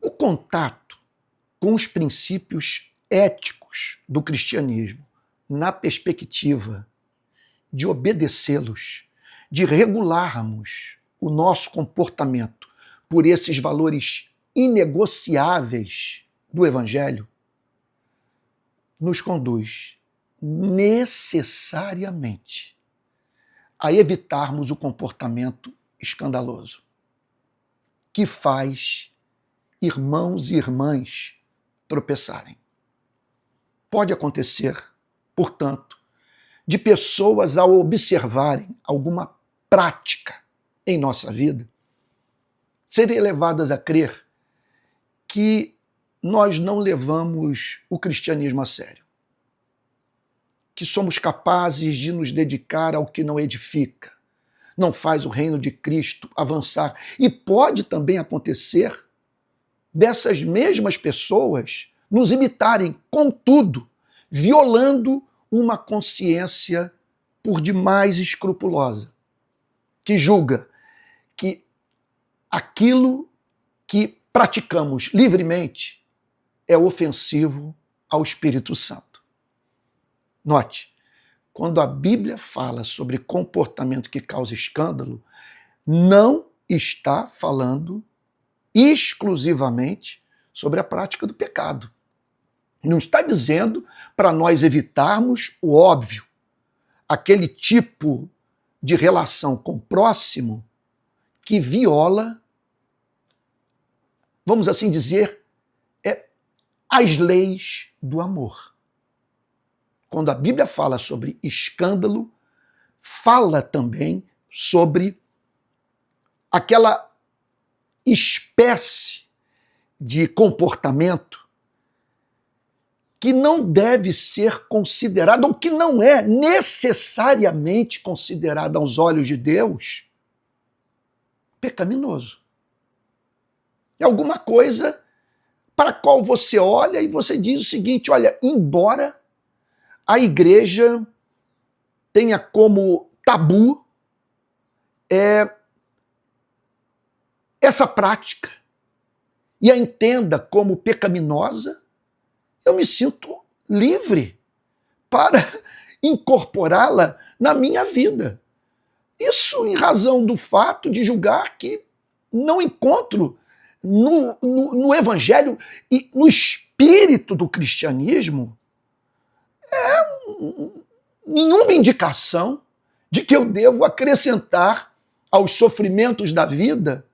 O contato com os princípios éticos do cristianismo, na perspectiva de obedecê-los, de regularmos o nosso comportamento por esses valores inegociáveis do Evangelho, nos conduz necessariamente a evitarmos o comportamento escandaloso, que faz irmãos e irmãs tropeçarem. Pode acontecer, portanto, de pessoas, ao observarem alguma prática em nossa vida, serem levadas a crer que nós não levamos o cristianismo a sério, que somos capazes de nos dedicar ao que não edifica, não faz o reino de Cristo avançar. E pode também acontecer dessas mesmas pessoas nos imitarem, contudo, violando uma consciência por demais escrupulosa, que julga que aquilo que praticamos livremente é ofensivo ao Espírito Santo. Note, quando a Bíblia fala sobre comportamento que causa escândalo, não está falando exclusivamente sobre a prática do pecado. Não está dizendo para nós evitarmos o óbvio, aquele tipo de relação com o próximo que viola, vamos assim dizer, as leis do amor. Quando a Bíblia fala sobre escândalo, fala também sobre aquela espécie de comportamento que não deve ser considerado, ou que não é necessariamente considerado aos olhos de Deus, pecaminoso. É alguma coisa para a qual você olha e você diz o seguinte: olha, embora a igreja tenha como tabu essa prática e a entenda como pecaminosa, eu me sinto livre para incorporá-la na minha vida. Isso em razão do fato de julgar que não encontro no Evangelho e no espírito do cristianismo nenhuma indicação de que eu devo acrescentar aos sofrimentos da vida,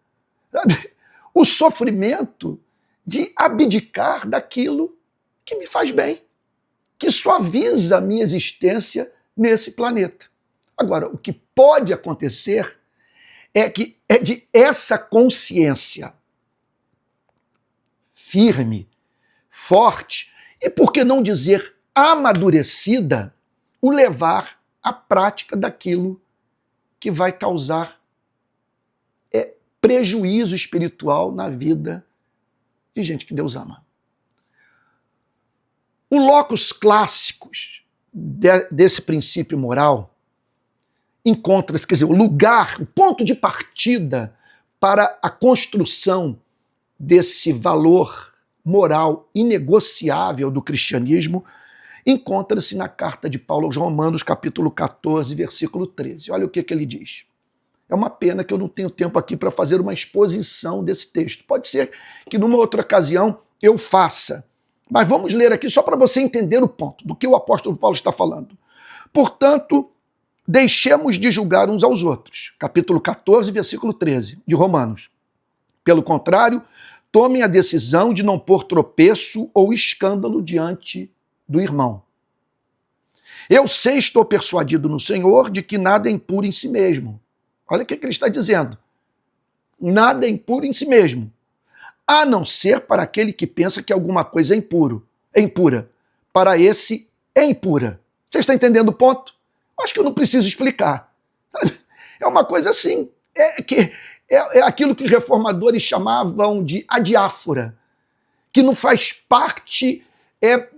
sabe, o sofrimento de abdicar daquilo que me faz bem, que suaviza a minha existência nesse planeta. Agora, o que pode acontecer é de essa consciência firme, forte, e por que não dizer amadurecida, o levar à prática daquilo que vai causar prejuízo espiritual na vida de gente que Deus ama. O locus clássicos desse princípio moral encontra-se, quer dizer, o lugar, o ponto de partida para a construção desse valor moral inegociável do cristianismo encontra-se na carta de Paulo aos Romanos, capítulo 14, versículo 13. Olha o que ele diz. É uma pena que eu não tenho tempo aqui para fazer uma exposição desse texto. Pode ser que numa outra ocasião eu faça. Mas vamos ler aqui só para você entender o ponto do que o apóstolo Paulo está falando. Portanto, deixemos de julgar uns aos outros. Capítulo 14, versículo 13 de Romanos. Pelo contrário, tomem a decisão de não pôr tropeço ou escândalo diante do irmão. Eu sei, estou persuadido no Senhor, de que nada é impuro em si mesmo. Olha o que ele está dizendo. Nada é impuro em si mesmo, a não ser para aquele que pensa que alguma coisa é impura. Para esse é impura. Você está entendendo o ponto? Acho que eu não preciso explicar. É uma coisa assim, é aquilo que os reformadores chamavam de adiáfora, que não faz parte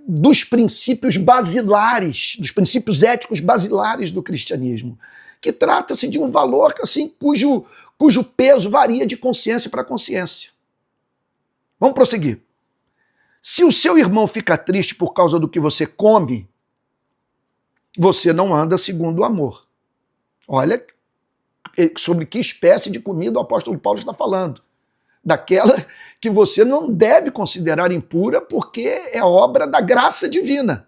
dos princípios basilares, dos princípios éticos basilares do cristianismo, que trata-se de um valor assim, cujo peso varia de consciência para consciência. Vamos prosseguir. Se o seu irmão fica triste por causa do que você come, você não anda segundo o amor. Olha sobre que espécie de comida o apóstolo Paulo está falando. Daquela que você não deve considerar impura porque é obra da graça divina,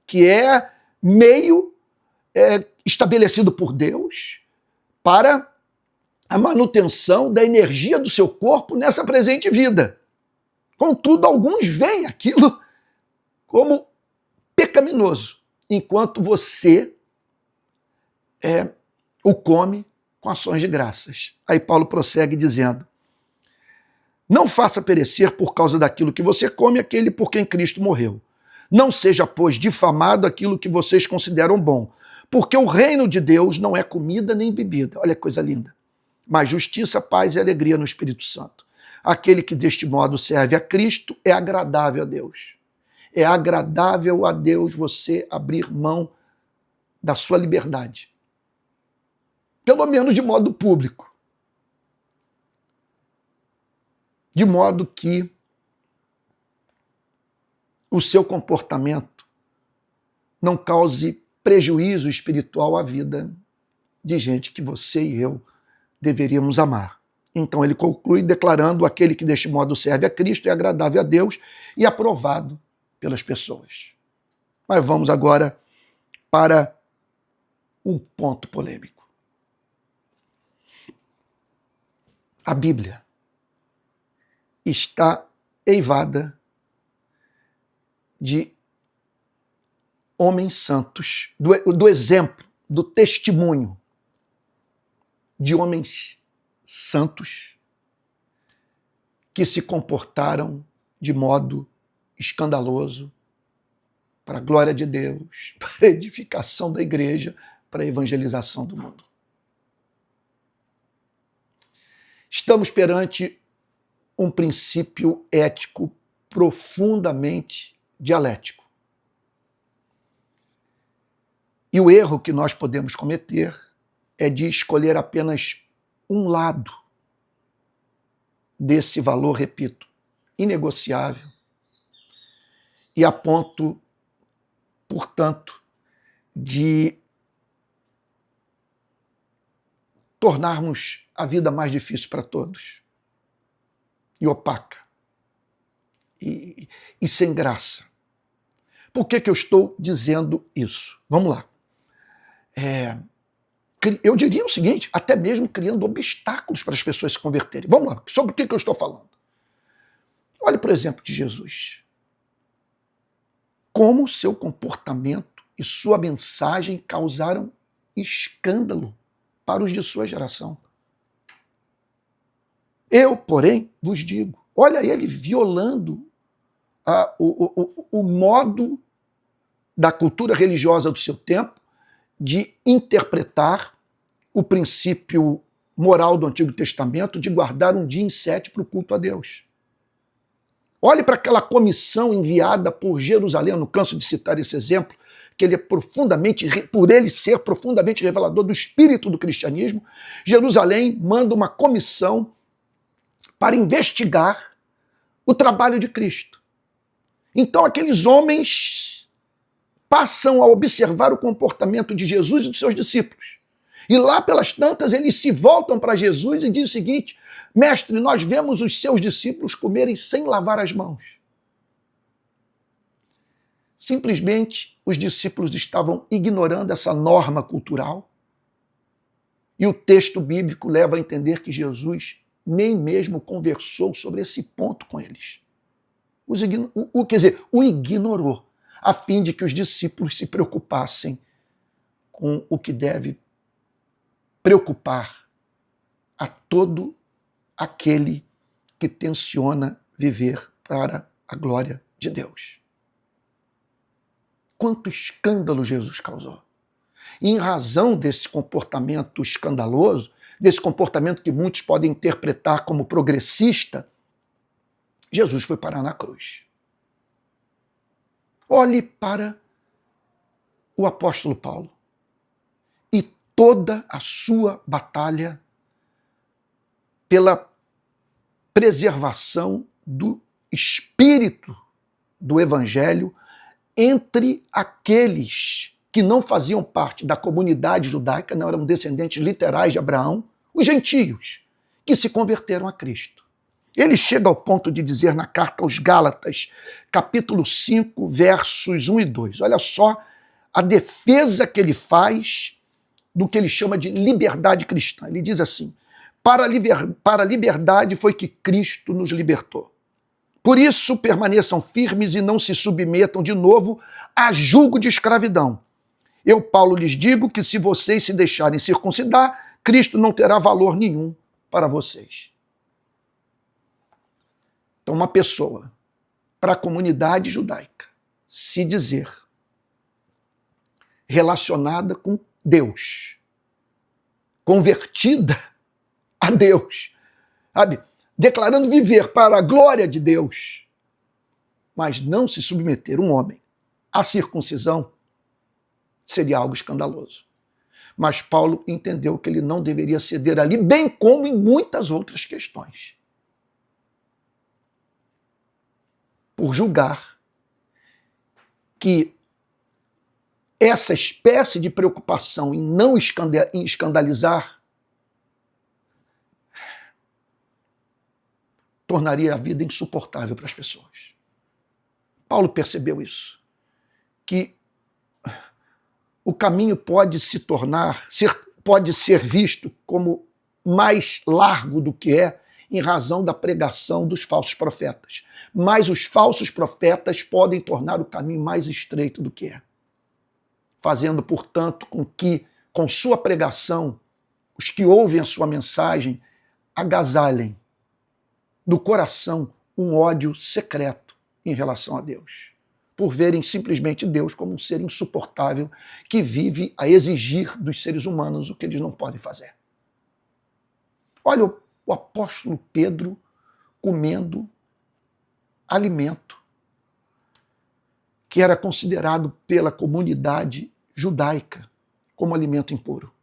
que é meio estabelecido por Deus para a manutenção da energia do seu corpo nessa presente vida. Contudo, alguns veem aquilo como pecaminoso, enquanto você o come com ações de graças. Aí Paulo prossegue dizendo: não faça perecer por causa daquilo que você come aquele por quem Cristo morreu. Não seja, pois, difamado aquilo que vocês consideram bom, porque o reino de Deus não é comida nem bebida. Olha que coisa linda. Mas justiça, paz e alegria no Espírito Santo. Aquele que deste modo serve a Cristo é agradável a Deus. É agradável a Deus você abrir mão da sua liberdade. Pelo menos de modo público. De modo que o seu comportamento não cause prejuízo espiritual à vida de gente que você e eu deveríamos amar. Então ele conclui declarando: aquele que deste modo serve a Cristo é agradável a Deus e aprovado pelas pessoas. Mas vamos agora para um ponto polêmico. A Bíblia está eivada de homens santos, do exemplo, do testemunho de homens santos que se comportaram de modo escandaloso para a glória de Deus, para a edificação da igreja, para a evangelização do mundo. Estamos perante um princípio ético profundamente dialético. E o erro que nós podemos cometer é de escolher apenas um lado desse valor, repito, inegociável, e a ponto, portanto, de tornarmos a vida mais difícil para todos, e opaca, e sem graça. Por que eu estou dizendo isso? Vamos lá. Eu diria o seguinte, até mesmo criando obstáculos para as pessoas se converterem. Vamos lá, sobre o que eu estou falando? Olhe, por exemplo, de Jesus. Como seu comportamento e sua mensagem causaram escândalo para os de sua geração. Eu, porém, vos digo, olha ele violando o modo da cultura religiosa do seu tempo de interpretar o princípio moral do Antigo Testamento de guardar um dia em 7 para o culto a Deus. Olhe para aquela comissão enviada por Jerusalém, eu não canso de citar esse exemplo, que ele é profundamente, por ele ser profundamente revelador do espírito do cristianismo. Jerusalém manda uma comissão para investigar o trabalho de Cristo. Então aqueles homens passam a observar o comportamento de Jesus e dos seus discípulos. E lá pelas tantas eles se voltam para Jesus e dizem o seguinte: mestre, nós vemos os seus discípulos comerem sem lavar as mãos. Simplesmente os discípulos estavam ignorando essa norma cultural e o texto bíblico leva a entender que Jesus nem mesmo conversou sobre esse ponto com eles. O ignorou, a fim de que os discípulos se preocupassem com o que deve preocupar a todo aquele que tenciona viver para a glória de Deus. Quanto escândalo Jesus causou. E em razão desse comportamento escandaloso, desse comportamento que muitos podem interpretar como progressista, Jesus foi parar na cruz. Olhe para o apóstolo Paulo e toda a sua batalha pela preservação do espírito do evangelho entre aqueles que não faziam parte da comunidade judaica, não eram descendentes literais de Abraão, os gentios, que se converteram a Cristo. Ele chega ao ponto de dizer na carta aos Gálatas, capítulo 5, versos 1 e 2. Olha só a defesa que ele faz do que ele chama de liberdade cristã. Ele diz assim: para a liberdade foi que Cristo nos libertou. Por isso permaneçam firmes e não se submetam de novo a jugo de escravidão. Eu, Paulo, lhes digo que se vocês se deixarem circuncidar, Cristo não terá valor nenhum para vocês. Então, uma pessoa, para a comunidade judaica, se dizer relacionada com Deus, convertida a Deus, sabe? Declarando viver para a glória de Deus, mas não se submeter um homem à circuncisão, seria algo escandaloso. Mas Paulo entendeu que ele não deveria ceder ali, bem como em muitas outras questões, por julgar que essa espécie de preocupação em não escandalizar tornaria a vida insuportável para as pessoas. Paulo percebeu isso, que o caminho pode ser visto como mais largo do que é, em razão da pregação dos falsos profetas. Mas os falsos profetas podem tornar o caminho mais estreito do que é, fazendo, portanto, com que, com sua pregação, os que ouvem a sua mensagem agasalhem no coração um ódio secreto em relação a Deus, por verem simplesmente Deus como um ser insuportável que vive a exigir dos seres humanos o que eles não podem fazer. Olha o apóstolo Pedro comendo alimento que era considerado pela comunidade judaica como alimento impuro.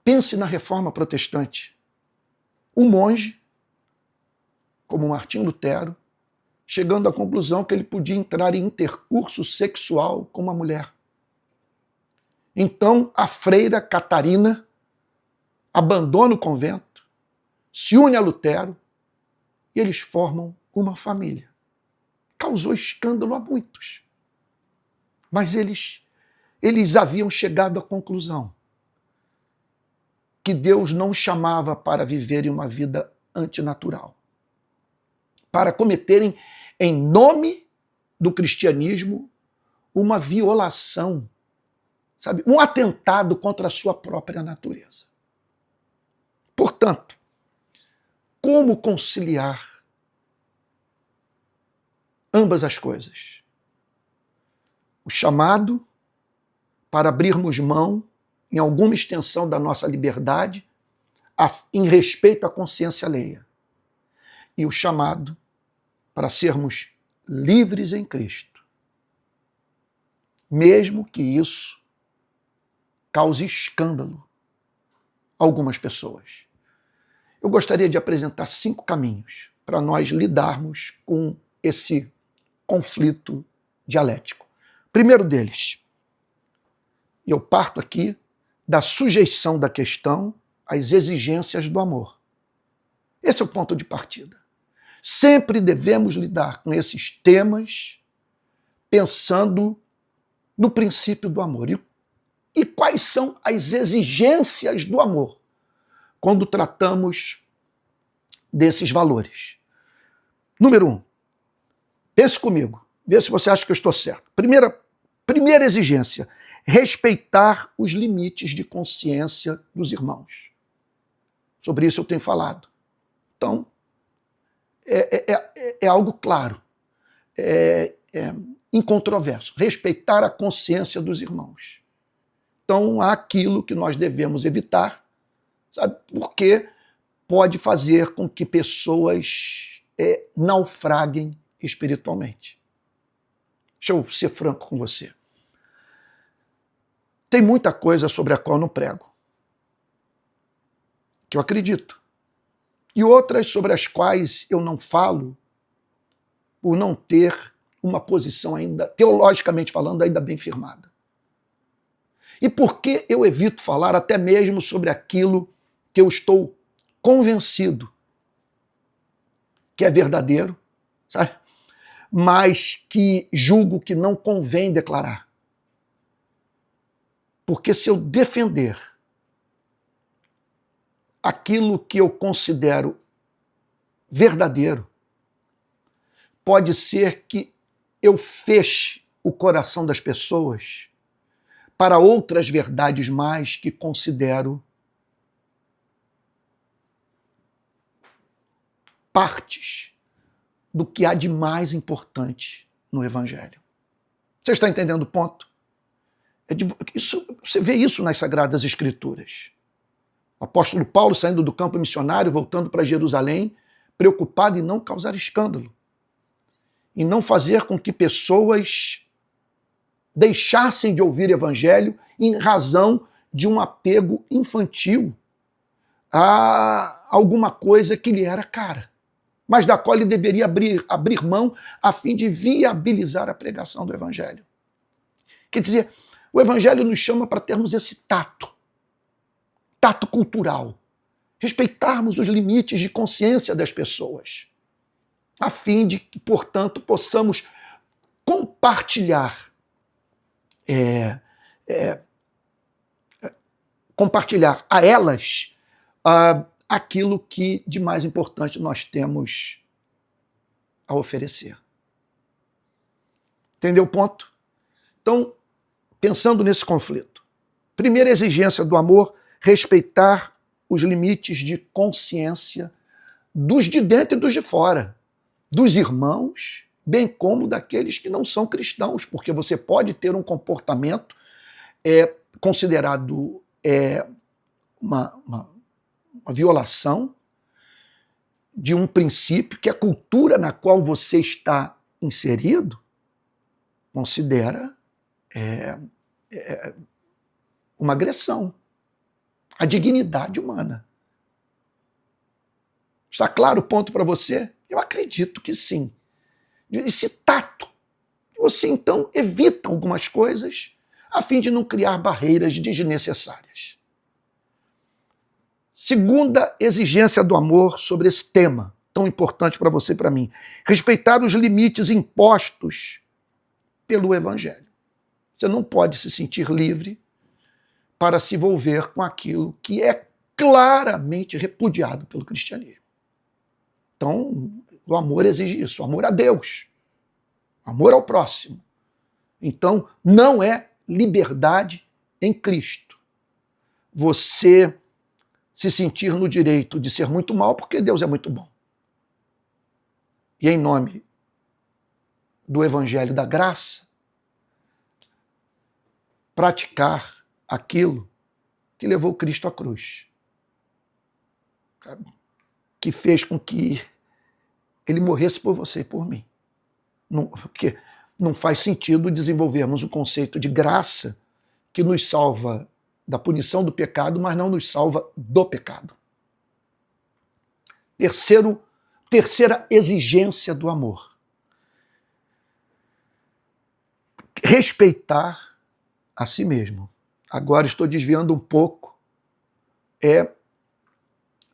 Pense na Reforma Protestante. Um monge, como Martim Lutero, chegando à conclusão que ele podia entrar em intercurso sexual com uma mulher. Então, a freira Catarina abandona o convento, se une a Lutero e eles formam uma família. Causou escândalo a muitos. Mas eles haviam chegado à conclusão que Deus não os chamava para viverem uma vida antinatural, para cometerem, em nome do cristianismo, uma violação, sabe, um atentado contra a sua própria natureza. Portanto, como conciliar ambas as coisas? O chamado para abrirmos mão em alguma extensão da nossa liberdade em respeito à consciência alheia. E o chamado para sermos livres em Cristo, mesmo que isso cause escândalo a algumas pessoas. Eu gostaria de apresentar 5 caminhos para nós lidarmos com esse conflito dialético. Primeiro deles, eu parto aqui da sujeição da questão às exigências do amor. Esse é o ponto de partida. Sempre devemos lidar com esses temas pensando no princípio do amor. E quais são as exigências do amor quando tratamos desses valores? Número 1, pense comigo, vê se você acha que eu estou certo. Primeira exigência, respeitar os limites de consciência dos irmãos. Sobre isso eu tenho falado. Então, é algo claro, incontroverso. Respeitar a consciência dos irmãos. Então, há aquilo que nós devemos evitar, sabe? Porque pode fazer com que pessoas naufraguem espiritualmente. Deixa eu ser franco com você. Tem muita coisa sobre a qual eu não prego, que eu acredito. e outras sobre as quais eu não falo por não ter uma posição ainda, teologicamente falando, ainda bem firmada. E por que eu evito falar até mesmo sobre aquilo que eu estou convencido que é verdadeiro, sabe? Mas que julgo que não convém declarar. Porque se eu defender aquilo que eu considero verdadeiro, pode ser que eu feche o coração das pessoas para outras verdades mais que considero partes do que há de mais importante no Evangelho. Você está entendendo o ponto? Você vê isso nas Sagradas Escrituras. O apóstolo Paulo saindo do campo missionário, voltando para Jerusalém, preocupado em não causar escândalo, em não fazer com que pessoas deixassem de ouvir o Evangelho em razão de um apego infantil a alguma coisa que lhe era cara, mas da qual ele deveria abrir mão a fim de viabilizar a pregação do Evangelho. Quer dizer, o Evangelho nos chama para termos esse tato cultural, respeitarmos os limites de consciência das pessoas, a fim de que, portanto, possamos compartilhar a elas aquilo que de mais importante nós temos a oferecer. Entendeu o ponto? Então, pensando nesse conflito, primeira exigência do amor, respeitar os limites de consciência dos de dentro e dos de fora, dos irmãos, bem como daqueles que não são cristãos, porque você pode ter um comportamento considerado uma violação de um princípio que a cultura na qual você está inserido considera uma agressão à dignidade humana. Está claro o ponto para você? Eu acredito que sim. Esse tato, você então evita algumas coisas a fim de não criar barreiras desnecessárias. Segunda exigência do amor sobre esse tema, tão importante para você e para mim: respeitar os limites impostos pelo Evangelho. Você não pode se sentir livre para se envolver com aquilo que é claramente repudiado pelo cristianismo. Então, o amor exige isso, o amor a Deus, o amor ao próximo. Então, não é liberdade em Cristo você se sentir no direito de ser muito mal porque Deus é muito bom. E em nome do Evangelho da Graça, praticar aquilo que levou Cristo à cruz, sabe? Que fez com que ele morresse por você e por mim. Porque não faz sentido desenvolvermos o conceito de graça que nos salva da punição do pecado, mas não nos salva do pecado. Terceira exigência do amor: respeitar a si mesmo. Agora estou desviando um pouco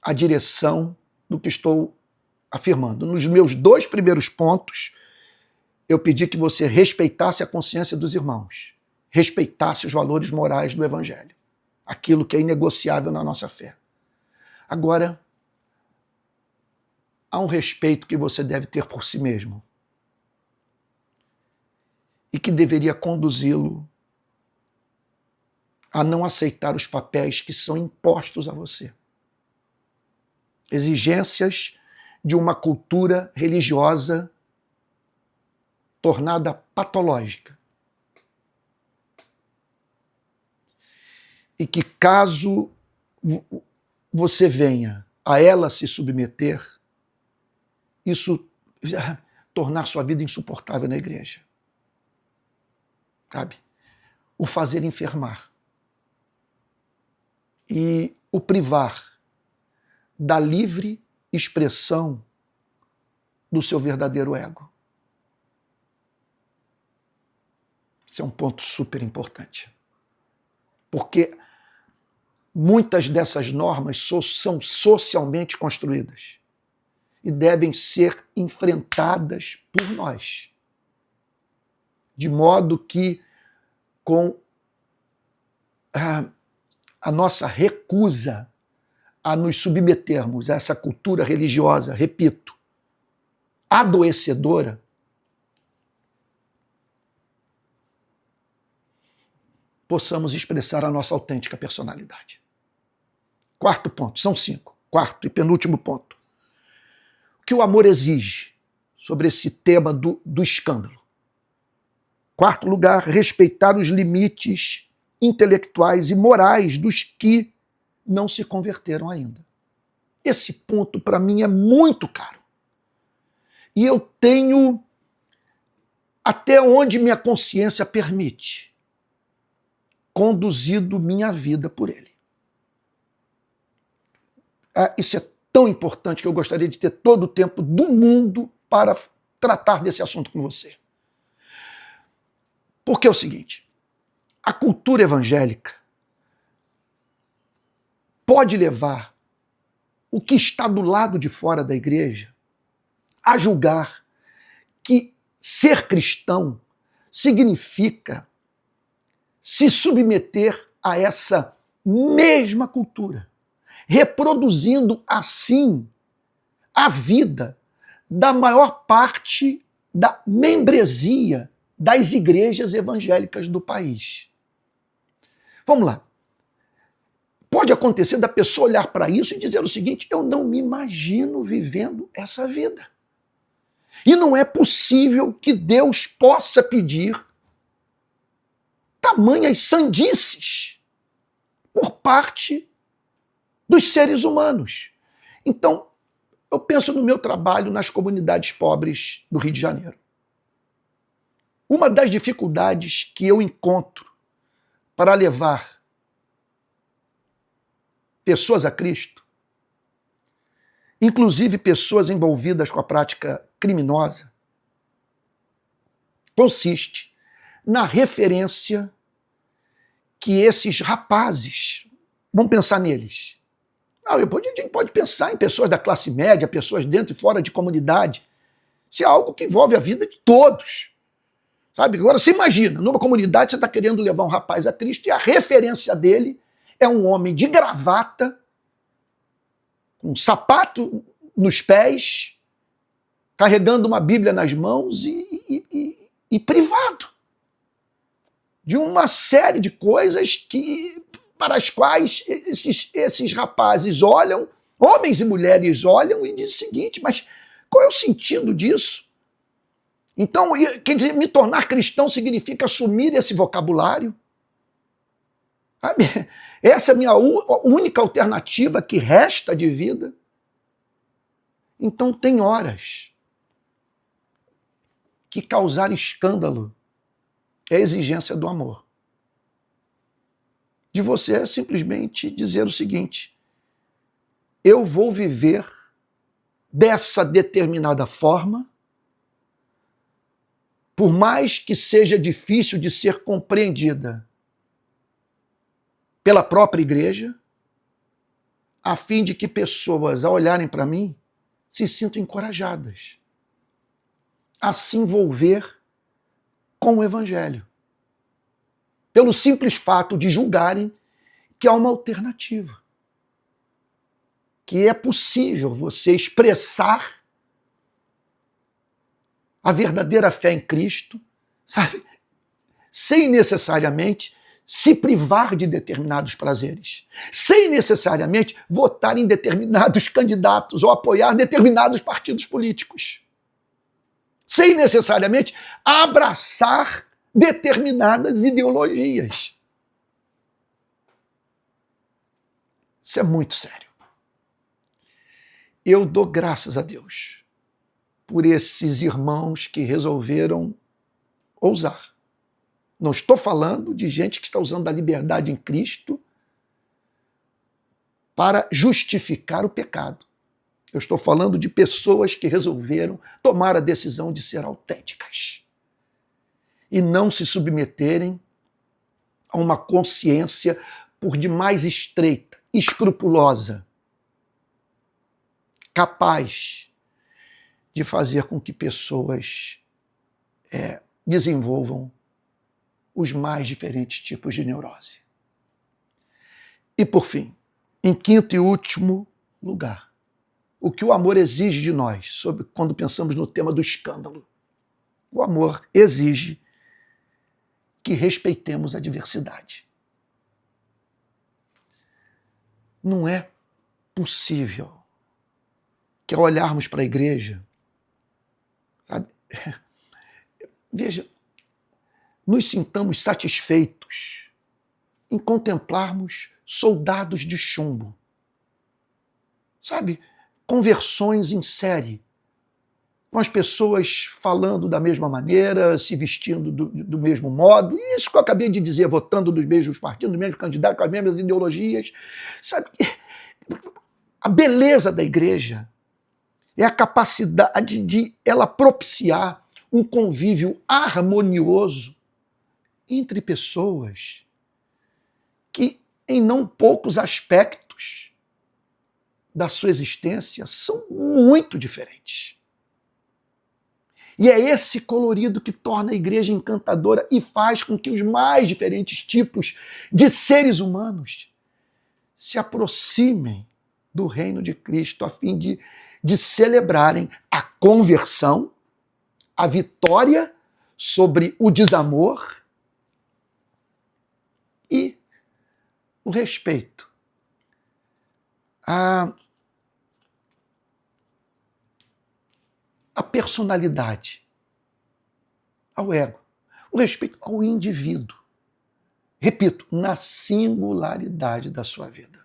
a direção do que estou afirmando. Nos meus 2 primeiros pontos, eu pedi que você respeitasse a consciência dos irmãos, respeitasse os valores morais do Evangelho, aquilo que é inegociável na nossa fé. Agora, há um respeito que você deve ter por si mesmo e que deveria conduzi-lo a não aceitar os papéis que são impostos a você. Exigências de uma cultura religiosa tornada patológica. E que, caso você venha a ela se submeter, isso tornar sua vida insuportável na igreja. Sabe? O fazer enfermar. E o privar da livre expressão do seu verdadeiro ego. Esse é um ponto super importante. Porque muitas dessas normas são socialmente construídas e devem ser enfrentadas por nós. De modo que, com a nossa recusa a nos submetermos a essa cultura religiosa, repito, adoecedora, possamos expressar a nossa autêntica personalidade. Quarto ponto, são 5. Quarto e penúltimo ponto. O que o amor exige sobre esse tema do escândalo? Quarto lugar, respeitar os limites intelectuais e morais dos que não se converteram ainda. Esse ponto, para mim, é muito caro. E eu tenho, até onde minha consciência permite, conduzido minha vida por ele. Isso é tão importante que eu gostaria de ter todo o tempo do mundo para tratar desse assunto com você. Porque é o seguinte, a cultura evangélica pode levar o que está do lado de fora da igreja a julgar que ser cristão significa se submeter a essa mesma cultura, reproduzindo assim a vida da maior parte da membresia das igrejas evangélicas do país. Vamos lá. Pode acontecer da pessoa olhar para isso e dizer o seguinte: eu não me imagino vivendo essa vida. E não é possível que Deus possa pedir tamanhas sandices por parte dos seres humanos. Então, eu penso no meu trabalho nas comunidades pobres do Rio de Janeiro. Uma das dificuldades que eu encontro para levar pessoas a Cristo, inclusive pessoas envolvidas com a prática criminosa, consiste na referência que esses rapazes, vamos pensar neles. Não, a gente pode pensar em pessoas da classe média, pessoas dentro e fora de comunidade. Isso é algo que envolve a vida de todos. Sabe? Agora, você imagina, numa comunidade você está querendo levar um rapaz a Cristo e a referência dele é um homem de gravata, com um sapato nos pés, carregando uma Bíblia nas mãos e privado de uma série de coisas para as quais esses rapazes olham, homens e mulheres olham e dizem o seguinte: mas qual é o sentido disso? Então, quer dizer, me tornar cristão significa assumir esse vocabulário? Sabe? Essa é a minha única alternativa que resta de vida? Então tem horas que causar escândalo é a exigência do amor. De você simplesmente dizer o seguinte: eu vou viver dessa determinada forma, por mais que seja difícil de ser compreendida pela própria igreja, a fim de que pessoas, ao olharem para mim, se sintam encorajadas a se envolver com o Evangelho, pelo simples fato de julgarem que há uma alternativa, que é possível você expressar a verdadeira fé em Cristo, sabe, sem necessariamente se privar de determinados prazeres, sem necessariamente votar em determinados candidatos ou apoiar determinados partidos políticos, sem necessariamente abraçar determinadas ideologias. Isso é muito sério. Eu dou graças a Deus por esses irmãos que resolveram ousar. Não estou falando de gente que está usando a liberdade em Cristo para justificar o pecado. Eu estou falando de pessoas que resolveram tomar a decisão de ser autênticas e não se submeterem a uma consciência por demais estreita, escrupulosa, capaz de fazer com que pessoas desenvolvam os mais diferentes tipos de neurose. E, por fim, em quinto e último lugar, o que o amor exige de nós, quando pensamos no tema do escândalo. O amor exige que respeitemos a diversidade. Não é possível que, ao olharmos para a igreja, sabe, veja, nos sintamos satisfeitos em contemplarmos soldados de chumbo, sabe, conversões em série, com as pessoas falando da mesma maneira, se vestindo do mesmo modo, e isso que eu acabei de dizer, votando dos mesmos partidos, dos mesmos candidatos, com as mesmas ideologias, sabe, a beleza da igreja é a capacidade de ela propiciar um convívio harmonioso entre pessoas que, em não poucos aspectos da sua existência, são muito diferentes. E é esse colorido que torna a igreja encantadora e faz com que os mais diferentes tipos de seres humanos se aproximem do reino de Cristo a fim de celebrarem a conversão, a vitória sobre o desamor e o respeito à personalidade, ao ego, o respeito ao indivíduo. Repito, na singularidade da sua vida.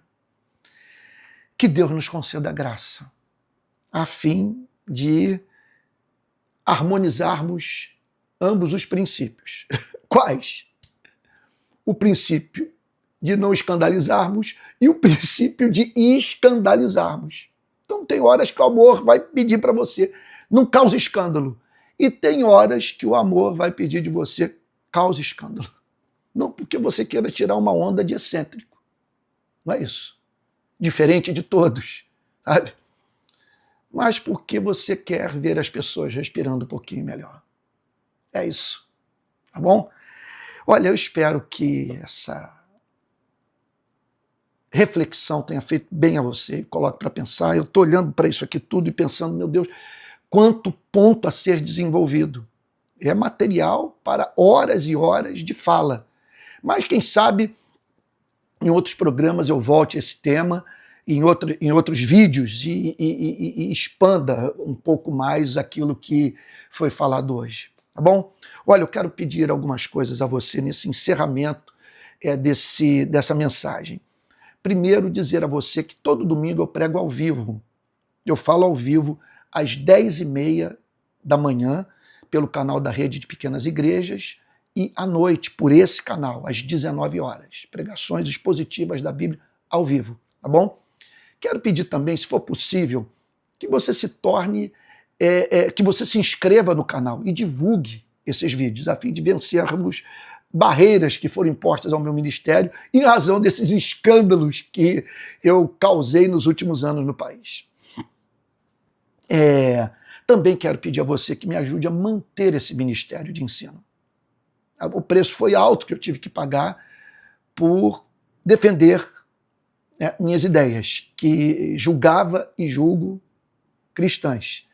Que Deus nos conceda graça, a fim de harmonizarmos ambos os princípios. Quais? O princípio de não escandalizarmos e o princípio de escandalizarmos. Então tem horas que o amor vai pedir para você, não cause escândalo. E tem horas que o amor vai pedir de você, cause escândalo. Não porque você queira tirar uma onda de excêntrico. Não é isso. Diferente de todos, sabe? Mas porque você quer ver as pessoas respirando um pouquinho melhor. É isso. Tá bom? Olha, eu espero que essa reflexão tenha feito bem a você, coloque para pensar. Eu estou olhando para isso aqui tudo e pensando, meu Deus, quanto ponto a ser desenvolvido. É material para horas e horas de fala. Mas quem sabe em outros programas eu volte a esse tema, em outros vídeos e expanda um pouco mais aquilo que foi falado hoje. Tá bom? Olha, eu quero pedir algumas coisas a você nesse encerramento dessa mensagem. Primeiro, dizer a você que todo domingo eu prego ao vivo. Eu falo ao vivo às 10h30 da manhã, pelo canal da Rede de Pequenas Igrejas, e à noite, por esse canal, às 19 horas. Pregações expositivas da Bíblia ao vivo, tá bom? Quero pedir também, se for possível, que você se torne, que você se inscreva no canal e divulgue esses vídeos, a fim de vencermos barreiras que foram impostas ao meu ministério em razão desses escândalos que eu causei nos últimos anos no país. Também quero pedir a você que me ajude a manter esse ministério de ensino. O preço foi alto que eu tive que pagar por defender minhas ideias, que julgava e julgo cristãs.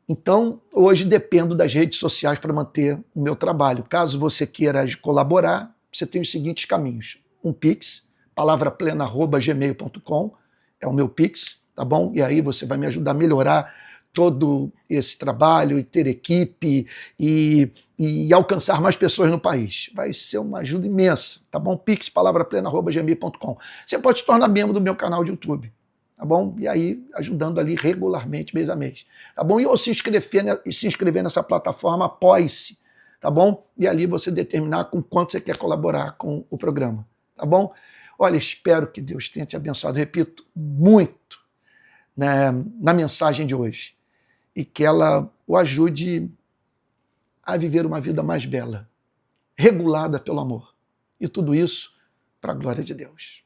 Então, hoje dependo das redes sociais para manter o meu trabalho. Caso você queira colaborar, você tem os seguintes caminhos. Um Pix, palavraplena@gmail.com, é o meu Pix, tá bom? E aí você vai me ajudar a melhorar todo esse trabalho e ter equipe e alcançar mais pessoas no país. Vai ser uma ajuda imensa, tá bom? Pix, palavraplena@gmail.com. Você pode se tornar membro do meu canal de YouTube, tá bom? E aí, ajudando ali regularmente, mês a mês, tá bom? E se inscrever nessa plataforma, apoie-se, tá bom? E ali você determinar com quanto você quer colaborar com o programa, tá bom? Olha, espero que Deus tenha te abençoado, repito, muito, né, na mensagem de hoje e que ela o ajude a viver uma vida mais bela, regulada pelo amor. E tudo isso para a glória de Deus.